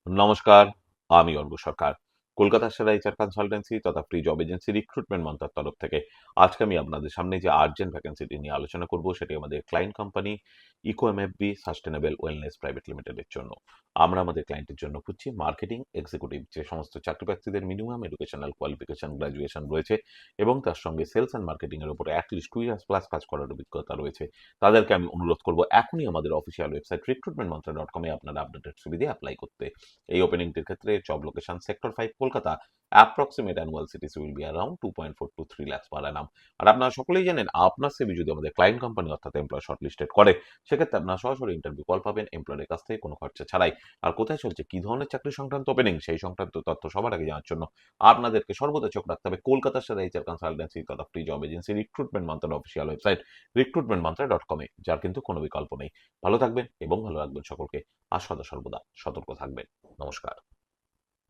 নমস্কার, আমি অর্ক সরকার। কলকাতার সেরা এইচআর কনসালটেন্সি তথা ফ্রি জব এজেন্সি রিক্রুটমেন্ট মন্ত্রার তরফ থেকে আজকে আমি আপনাদের সামনে যে আর্জেন্ট ভ্যাকেন্সিটি নিয়ে আলোচনা করব সেটি আমাদের client company eco MFB sustainable wellness private লিমিটেডের জন্য। আমরা আমাদের ক্লায়েন্টের জন্য খুঁজছি মার্কেটিং এক্সিকিউটিভ, যে সমস্ত চাকরি প্রার্থীদের মিনিমাম এডুকেশনাল কোয়ালিফিকেশন গ্রাজুয়েশন রয়েছে এবং তার সঙ্গে সেলস অ্যান্ড মার্কেটিং এর উপরে অ্যাটলিস্ট 2 ইয়ার্স প্লাস কাজ করার অভিজ্ঞতা রয়েছে। তাদেরকে আমি অনুরোধ করব এখনই আমাদের অফিসিয়াল ওয়েবসাইট recruitmentmantra.com-এ আপনারা আপডেটেড সিভি দিয়ে অ্যাপ্লাই করতে। এই ওপেনিংটির ক্ষেত্রে job location sector 5 Kolkata. Approximate annual CTC will be around 2.4 to 3 lakhs per annum। আর আপনারা সকলেই জানেন আপনার সিভি যদি আমাদের ক্লায়েন্ট কোম্পানি অর্থাৎ এমপ্লয়ার শর্টলিস্টেড করে সেক্ষেত্রে আপনারা সরাসরি ইন্টারভিউ কল পাবেন এমপ্লয়ারের কাছ থেকে কোনো খরচা ছাড়াই। আর কোথায় চলছে কি ধরনের চাকরি সংক্রান্ত ওপেনিং সেই সংক্রান্ত তথ্য সবার আগে জানার জন্য আপনাদেরকে সর্বদা চোখ রাখতে হবে কলকাতার সাথে এইচআর কনসালটেন্সি তথা ফ্রি জব এজেন্সি রিক্রুটমেন্ট মন্ত্রার অফিসিয়াল ওয়েবসাইট recruitmentmantra.com-এ, যার কিন্তু কোনো বিকল্প নেই। ভালো থাকবেন এবং ভালো রাখবেন সকলকে, আর সদা সর্বদা সতর্ক থাকবেন। নমস্কার।